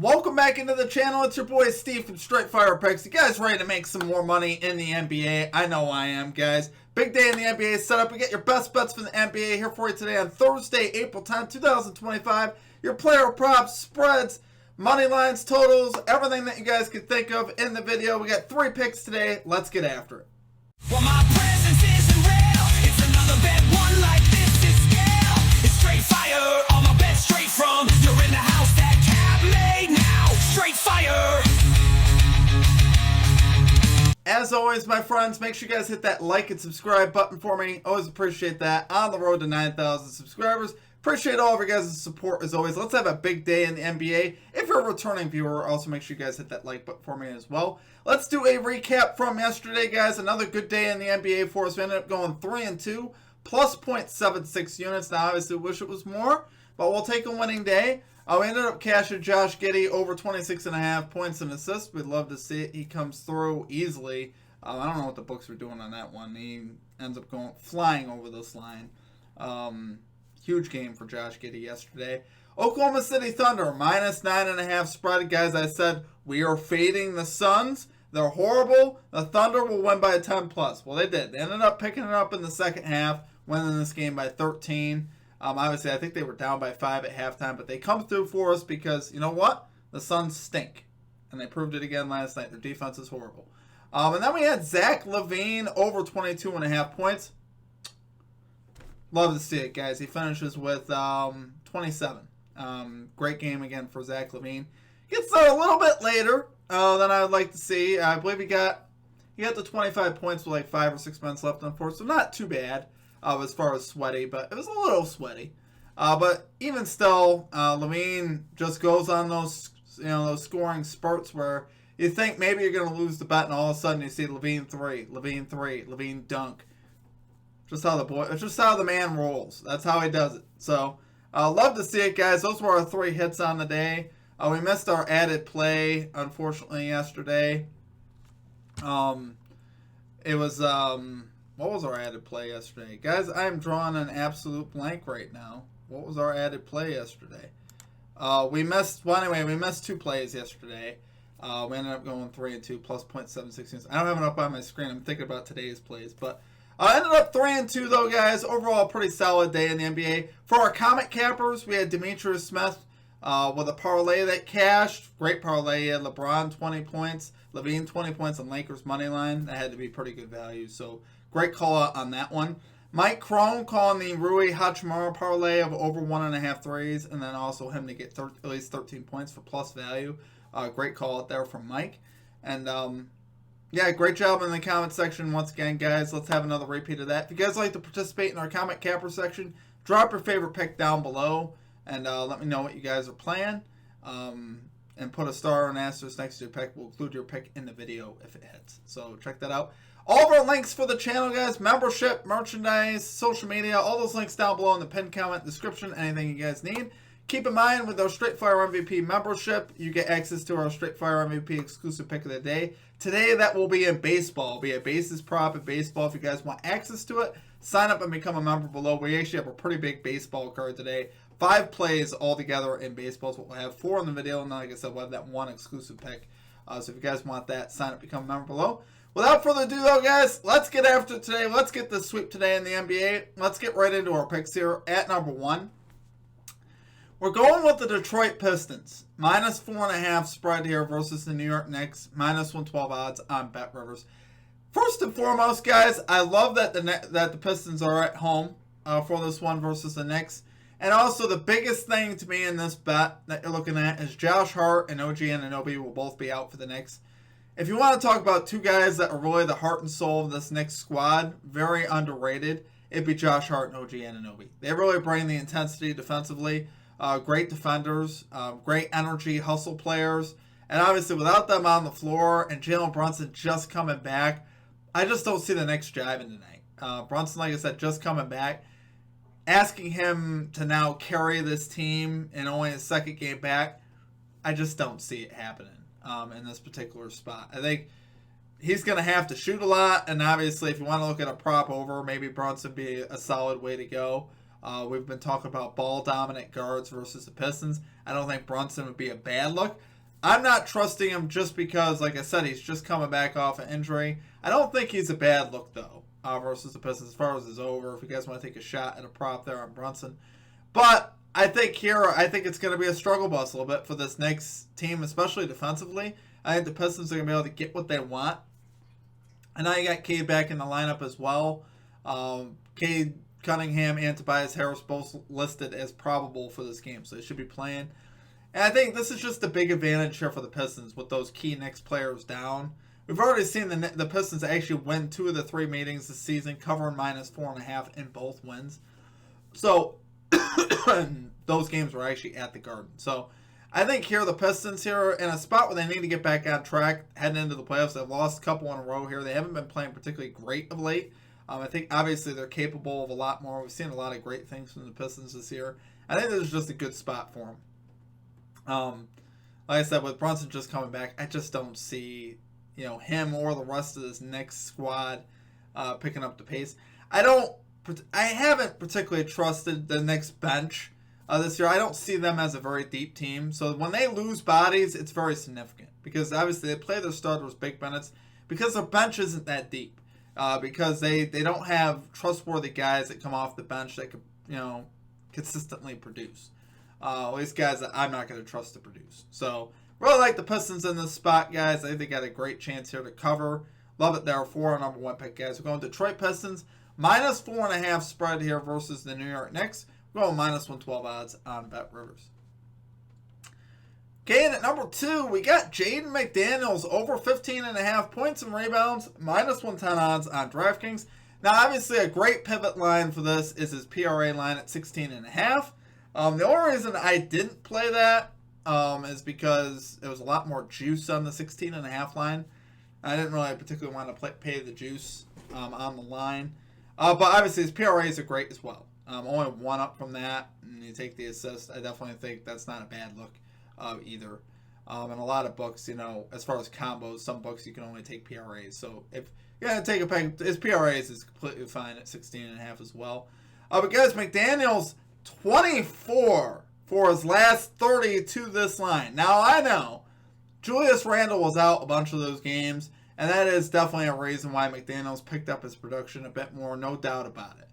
Welcome back into the channel. It's your boy Steve from Straight Fire Picks. You guys ready to make some more money in the NBA? I know I am, guys. Big day in the NBA setup. We get your best bets from the NBA here for you today on Thursday, April 10th, 2025. Your player props, spreads, money lines, totals, everything that you guys could think of in the video. We got 3 picks today. Let's get after it. Well, my presence isn't real. It's another bad one like this is scale. It's straight fire. All my bets straight from. You're in the house that Cab made now. Straight fire. As always, my friends, make sure you guys hit that like and subscribe button for me. Always appreciate that. On the road to 9,000 subscribers. Appreciate all of your guys' support as always. Let's have a big day in the NBA. If you're a returning viewer, also make sure you guys hit that like button for me as well. Let's do a recap from yesterday, guys. Another good day in the NBA for us. We ended up going 3-2, plus 0.76 units. Now, obviously, wish it was more, but we'll take a winning day. We ended up cashing Josh Giddey over 26.5 points and assists. We'd love to see it. He comes through easily. I don't know what the books were doing on that one. He ends up flying over this line. Huge game for Josh Giddey yesterday. Oklahoma City Thunder, minus 9.5 spread. Guys, I said we are fading the Suns. They're horrible. The Thunder will win by 10 plus. Well, they did. They ended up picking it up in the second half, winning this game by 13. Obviously, I think they were down by 5 at halftime, but they come through for us because, you know what? The Suns stink. And they proved it again last night. Their defense is horrible. And then we had Zach LaVine over 22.5 points. Love to see it, guys. He finishes with 27. Great game again for Zach LaVine. Gets there a little bit later than I would like to see. I believe he got the 25 points with like 5 or 6 minutes left on fourth, so not too bad as far as sweaty, but it was a little sweaty. But even still, LaVine just goes on those scoring spurts where you think maybe you're going to lose the bet, and all of a sudden you see LaVine 3, LaVine dunk. Just how the man rolls. That's how he does it. So, love to see it, guys. Those were our 3 hits on the day. We missed our added play, unfortunately, yesterday. It was, what was our added play yesterday? Guys, I'm drawing an absolute blank right now. What was our added play yesterday? We missed 2 plays yesterday. We ended up going 3-2, plus 0.76 units. I don't have it up on my screen. I'm thinking about today's plays, but I ended up 3-2 though, guys. Overall, pretty solid day in the NBA. For our comic cappers, we had Demetrius Smith with a parlay that cashed. Great parlay. He had LeBron 20 points, LaVine 20 points, and Lakers money line. That had to be pretty good value. So great call out on that one. Mike Crone calling the Rui Hachimura parlay of over 1.5 threes, and then also him to get at least 13 points for plus value. Great call out there from Mike. And yeah, great job in the comment section once again, guys. Let's have another repeat of that. If you guys like to participate in our comment capper section, drop your favorite pick down below and let me know what you guys are playing. And put a star or an asterisk next to your pick. We'll include your pick in the video if it hits. So check that out. All of our links for the channel, guys, membership, merchandise, social media, all those links down below in the pinned comment description, anything you guys need. Keep in mind, with our Straight Fire MVP membership, you get access to our Straight Fire MVP exclusive pick of the day. Today, that will be in baseball. It'll be a basis prop in baseball. If you guys want access to it, sign up and become a member below. We actually have a pretty big baseball card today. 5 plays altogether in baseball is what we'll have. 4 in the video, and then, like I said, we'll have that 1 exclusive pick. So if you guys want that, sign up, become a member below. Without further ado, though, guys, let's get after it today. Let's get the sweep today in the NBA. Let's get right into our picks here at number 1. We're going with the Detroit Pistons. Minus 4.5 spread here versus the New York Knicks. Minus 112 odds on BetRivers. First and foremost, guys, I love that the Pistons are at home for this one versus the Knicks. And also, the biggest thing to me in this bet that you're looking at is Josh Hart and OG Anunoby will both be out for the Knicks. If you want to talk about 2 guys that are really the heart and soul of this Knicks squad, very underrated, it'd be Josh Hart and OG Anunoby. They really bring the intensity defensively. Great defenders, great energy, hustle players. And obviously, without them on the floor and Jalen Brunson just coming back, I just don't see the Knicks driving tonight. Brunson, like I said, just coming back. Asking him to now carry this team in only his second game back, I just don't see it happening in this particular spot. I think he's going to have to shoot a lot, and obviously if you want to look at a prop over, maybe Brunson would be a solid way to go. We've been talking about ball-dominant guards versus the Pistons. I don't think Brunson would be a bad look. I'm not trusting him just because, like I said, he's just coming back off an injury. I don't think he's a bad look, though, versus the Pistons as far as it's over. If you guys want to take a shot at a prop there on Brunson. But I think it's going to be a struggle bus a little bit for this Knicks team, especially defensively. I think the Pistons are going to be able to get what they want. And now you got Cade back in the lineup as well. Cade Cunningham and Tobias Harris both listed as probable for this game, so they should be playing. And I think this is just a big advantage here for the Pistons with those key Knicks players down. We've already seen the Pistons actually win 2 of the 3 meetings this season, covering -4.5 in both wins. So those games were actually at the Garden. So I think here the Pistons here in a spot where they need to get back on track heading into the playoffs. They've lost a couple in a row here. They haven't been playing particularly great of late. I think obviously they're capable of a lot more. We've seen a lot of great things from the Pistons this year. I think this is just a good spot for them. Like I said, with Brunson just coming back, I just don't see him or the rest of this Knicks squad picking up the pace. I haven't particularly trusted the Knicks bench this year. I don't see them as a very deep team. So when they lose bodies, it's very significant because obviously they play their starters big minutes because their bench isn't that deep. Because they don't have trustworthy guys that come off the bench that could consistently produce. At least guys that I'm not going to trust to produce. So really like the Pistons in this spot, guys. I think they got a great chance here to cover. Love it there for our number 1 pick, guys. We're going Detroit Pistons -4.5 spread here versus the New York Knicks. We're going -112 odds on BetRivers. Okay, and at number 2, we got Jaden McDaniels over 15.5 points and rebounds, -110 odds on DraftKings. Now, obviously, a great pivot line for this is his PRA line at 16.5. The only reason I didn't play that is because it was a lot more juice on the 16.5 line. I didn't really particularly want to pay the juice on the line. But obviously, his PRAs are great as well. Only 1 up from that, and you take the assist. I definitely think that's not a bad look. Either. And a lot of books, as far as combos, some books you can only take PRAs. So if you're going to take a pick, his PRAs is completely fine at 16.5 as well. But guys, McDaniels, 24 for his last 30 to this line. Now, I know Julius Randle was out a bunch of those games, and that is definitely a reason why McDaniels picked up his production a bit more, no doubt about it.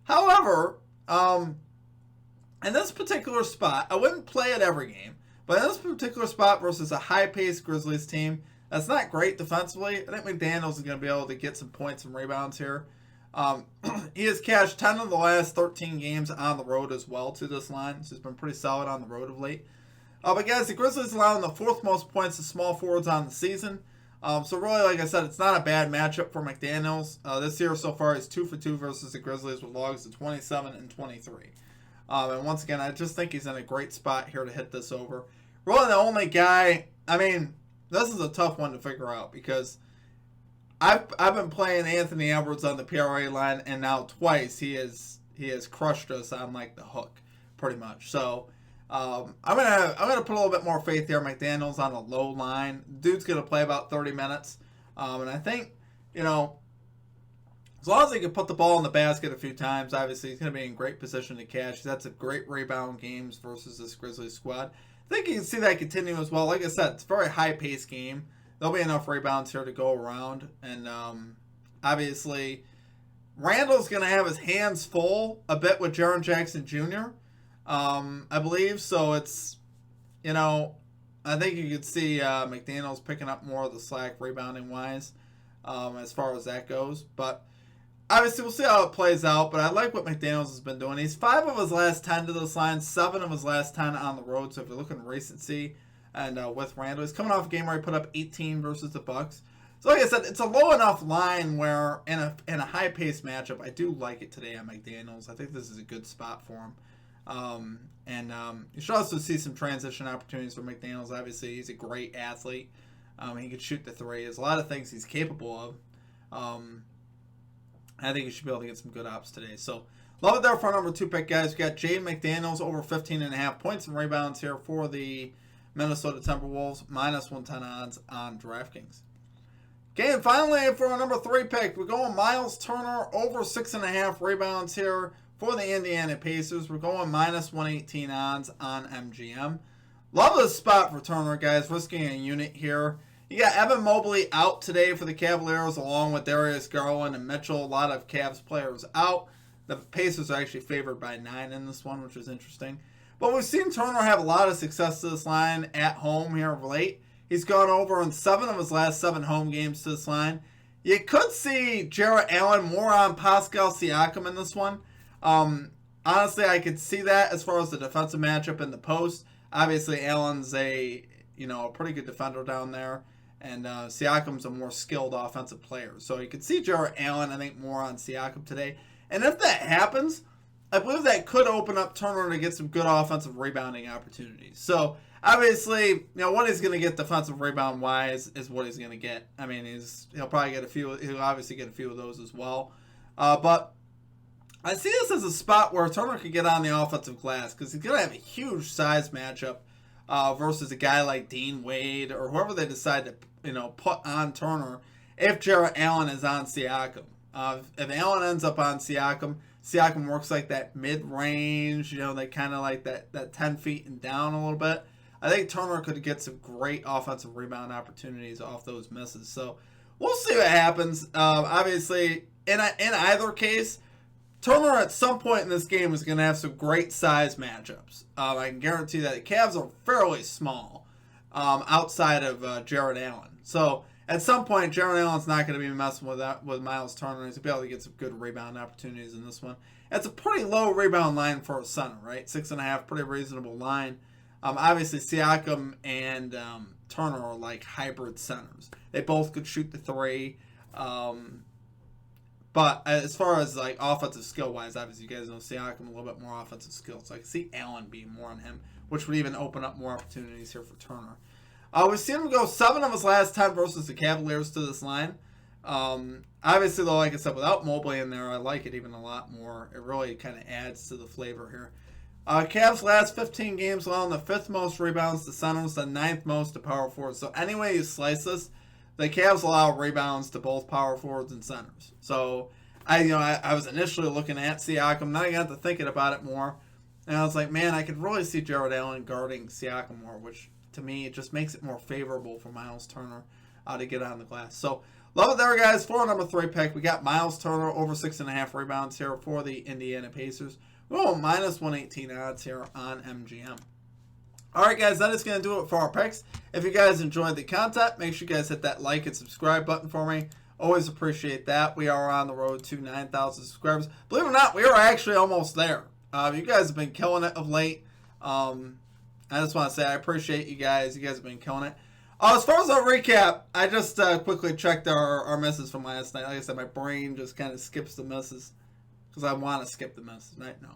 However, in this particular spot, I wouldn't play it every game. But in this particular spot versus a high-paced Grizzlies team, that's not great defensively. I think McDaniels is going to be able to get some points and rebounds here. He has cashed 10 of the last 13 games on the road as well to this line. So he's been pretty solid on the road of late. But guys, the Grizzlies allowing the 4th most points to small forwards on the season. So really, like I said, it's not a bad matchup for McDaniels. This year so far, he's 2 for 2 versus the Grizzlies with logs of 27 and 23. And once again, I just think he's in a great spot here to hit this over. Really the only guy, this is a tough one to figure out because I've been playing Anthony Edwards on the PRA line, and now twice he has crushed us on like the hook, pretty much. So I'm gonna put a little bit more faith here. McDaniels on a low line. Dude's gonna play about 30 minutes, and I think as long as he can put the ball in the basket a few times, obviously he's gonna be in great position to cash. He's had some great rebound games versus this Grizzlies squad. I think you can see that continue as well. Like I said, it's a very high-paced game. There'll be enough rebounds here to go around. And obviously, Randall's going to have his hands full a bit with Jaren Jackson Jr., I believe. So it's, I think you could see McDaniels picking up more of the slack rebounding-wise as far as that goes. But obviously, we'll see how it plays out, but I like what McDaniels has been doing. He's 5 of his last 10 to this line, 7 of his last 10 on the road. So if you're looking at recency and with Randall, he's coming off a game where he put up 18 versus the Bucks. So like I said, it's a low enough line where in a high-paced matchup, I do like it today on McDaniels. I think this is a good spot for him. You should also see some transition opportunities for McDaniels. Obviously, he's a great athlete. He can shoot the 3. There's a lot of things he's capable of. I think you should be able to get some good ops today. So, love it there for our number 2 pick, guys. We got Jaden McDaniels over 15.5 points and rebounds here for the Minnesota Timberwolves, -110 odds on DraftKings. Okay, and finally, for our number 3 pick, we're going Miles Turner over 6.5 rebounds here for the Indiana Pacers. We're going minus 118 odds on MGM. Love this spot for Turner, guys. Risking a unit here. You got Evan Mobley out today for the Cavaliers, along with Darius Garland and Mitchell. A lot of Cavs players out. The Pacers are actually favored by 9 in this one, which is interesting. But we've seen Turner have a lot of success to this line at home here of late. He's gone over in 7 of his last 7 home games to this line. You could see Jarrett Allen more on Pascal Siakam in this one. Honestly, I could see that as far as the defensive matchup in the post. Obviously, Allen's a pretty good defender down there, and Siakam's a more skilled offensive player. So you could see Jarrett Allen, I think, more on Siakam today. And if that happens, I believe that could open up Turner to get some good offensive rebounding opportunities. So obviously, what he's going to get defensive rebound wise is what he's going to get. I mean, he'll probably get a few. He'll obviously get a few of those as well. But I see this as a spot where Turner could get on the offensive glass because he's going to have a huge size matchup versus a guy like Dean Wade or whoever they decide to put on Turner if Jarrett Allen is on Siakam. If Allen ends up on Siakam, Siakam works like that mid-range, they kind of like that 10 feet and down a little bit. I think Turner could get some great offensive rebound opportunities off those misses. So we'll see what happens. Obviously, in either case, Turner at some point in this game is going to have some great size matchups. I can guarantee that the Cavs are fairly small outside of Jarrett Allen. So at some point, Jarrett Allen's not going to be messing with Miles Turner. He's going to be able to get some good rebound opportunities in this one. It's a pretty low rebound line for a center, right? 6.5, pretty reasonable line. Obviously, Siakam and Turner are like hybrid centers. They both could shoot the 3. But as far as like offensive skill wise, obviously you guys know Siakam a little bit more offensive skills. So I can see Allen being more on him, which would even open up more opportunities here for Turner. We've seen him go 7 of his last 10 versus the Cavaliers to this line. Obviously, though, like I said, without Mobley in there, I like it even a lot more. It really kind of adds to the flavor here. Cavs last 15 games allowing the 5th most rebounds to centers, the 9th most to power forwards. So any way you slice this, the Cavs allow rebounds to both power forwards and centers. So I was initially looking at Siakam, then I got to thinking about it more, and I was like, man, I could really see Jarrett Allen guarding Siakam more, which to me it just makes it more favorable for Miles Turner to get on the glass. So love it there, guys. For our number 3 pick, we got Miles Turner over 6.5 rebounds here for the Indiana Pacers. We're going minus 118 odds here on MGM. Alright guys, that is going to do it for our picks. If you guys enjoyed the content, make sure you guys hit that like and subscribe button for me. Always appreciate that. We are on the road to 9,000 subscribers. Believe it or not, we are actually almost there. You guys have been killing it of late. I just want to say I appreciate you guys. You guys have been killing it. As far as our recap, I just quickly checked our misses from last night. Like I said, my brain just kind of skips the misses because I want to skip the misses. Right? No.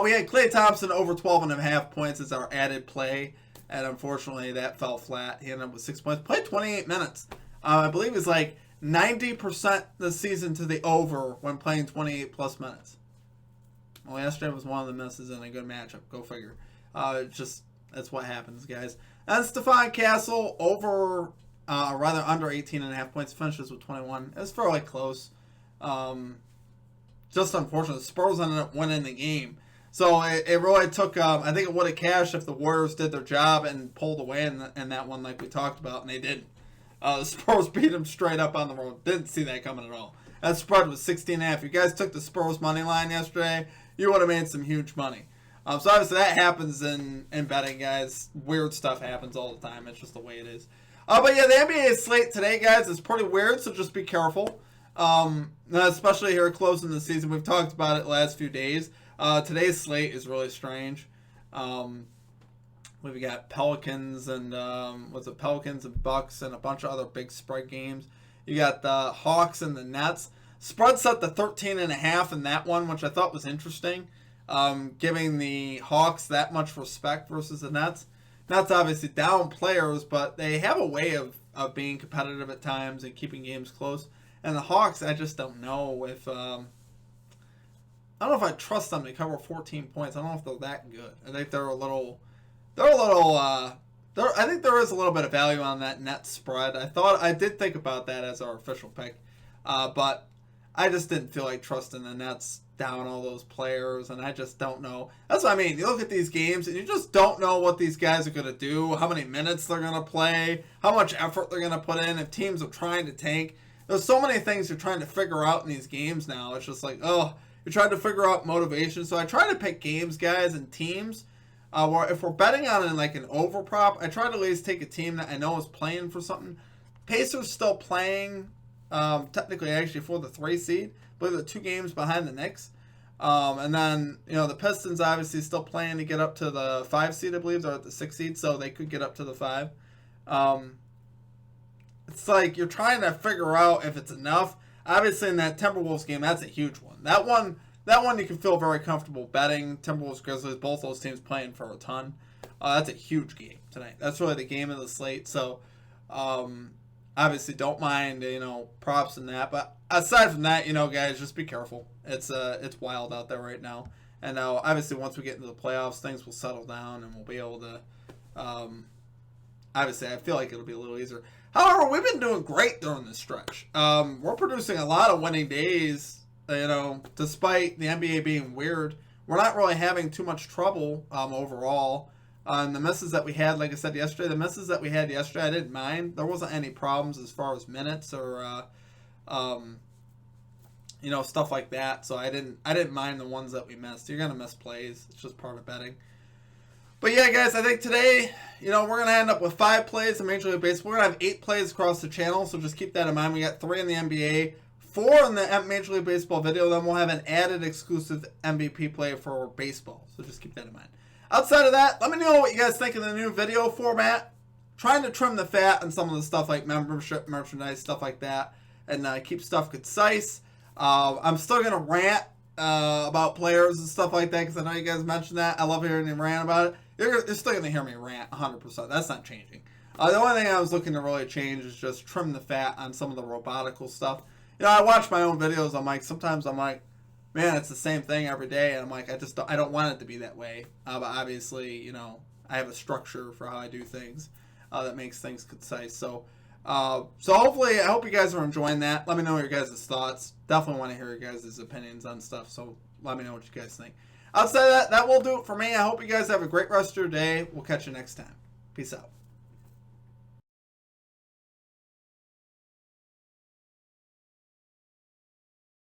We had Klay Thompson over 12.5 points as our added play, and unfortunately that fell flat. He ended up with 6 points. Played 28 minutes. I believe it's like 90% this season to the over when playing 28 plus minutes. Well, yesterday was one of the misses in a good matchup. Go figure. That's what happens, guys. And Stephon Castle over, under 18.5 points. Finishes with 21. It was fairly close. Just unfortunate. The Spurs ended up winning the game. So it really took, I think it would have cashed if the Warriors did their job and pulled away in that one like we talked about, and they didn't. The Spurs beat them straight up on the road. Didn't see that coming at all. That spread was 16.5. If you guys took the Spurs money line yesterday, you would have made some huge money. So obviously that happens in betting, guys. Weird stuff happens all the time. It's just the way it is. But yeah, the NBA slate today, guys, is pretty weird, so just be careful. Especially here closing the season. We've talked about it the last few days. Today's slate is really strange. We've got Pelicans and Pelicans and Bucks and a bunch of other big spread games. You got the Hawks and the Nets. Spread set to 13.5 in that one, which I thought was interesting. Giving the Hawks that much respect versus the Nets. Nets obviously down players, but they have a way of being competitive at times and keeping games close. And the Hawks, I just don't know if I don't know if I trust them to cover 14 points. I don't know if they're that good. I think I think there is a little bit of value on that net spread. I did think about that as our official pick, but I just didn't feel like trusting the Nets down all those players, and I just don't know. That's what I mean. You look at these games, and you just don't know what these guys are going to do, how many minutes they're going to play, how much effort they're going to put in, if teams are trying to tank. There's so many things you're trying to figure out in these games now. It's just like, oh, you're trying to figure out motivation. So I try to pick games, guys, and teams where if we're betting on like an over prop, I try to at least take a team that I know is playing for something. Pacers still playing, technically actually for the 3 seed. I believe they're 2 games behind the Knicks. And then, the Pistons obviously still playing to get up to the 5 seed, I believe. They're at the 6 seed, so they could get up to the 5. It's like you're trying to figure out if it's enough. Obviously, in that Timberwolves game, that's a huge one. That one you can feel very comfortable betting. Timberwolves, Grizzlies, both those teams playing for a ton. That's a huge game tonight. That's really the game of the slate. So, obviously, don't mind props in that. But aside from that, guys, just be careful. It's wild out there right now. And now, obviously, once we get into the playoffs, things will settle down and we'll be able to. Obviously, I feel like it'll be a little easier. However, we've been doing great during this stretch. We're producing a lot of winning days. Despite the NBA being weird, we're not really having too much trouble overall. The misses that we had, like I said yesterday, I didn't mind. There wasn't any problems as far as minutes or stuff like that. So I didn't mind the ones that we missed. You're gonna miss plays. It's just part of betting. But yeah, guys, I think today, we're going to end up with 5 plays in Major League Baseball. We're going to have 8 plays across the channel, so just keep that in mind. We got 3 in the NBA, 4 in the Major League Baseball video. Then we'll have an added exclusive MVP play for baseball, so just keep that in mind. Outside of that, let me know what you guys think of the new video format. Trying to trim the fat on some of the stuff like membership, merchandise, stuff like that, and keep stuff concise. I'm still going to rant about players and stuff like that because I know you guys mentioned that. I love hearing you rant about it. You're still going to hear me rant 100%. That's not changing. The only thing I was looking to really change is just trim the fat on some of the robotical stuff. I watch my own videos. Sometimes I'm like, man, it's the same thing every day. And I'm like, I don't want it to be that way. But obviously, I have a structure for how I do things that makes things concise. So hopefully, I hope you guys are enjoying that. Let me know your guys' thoughts. Definitely want to hear your guys' opinions on stuff. So let me know what you guys think. Outside of that will do it for me. I hope you guys have a great rest of your day. We'll catch you next time. Peace out.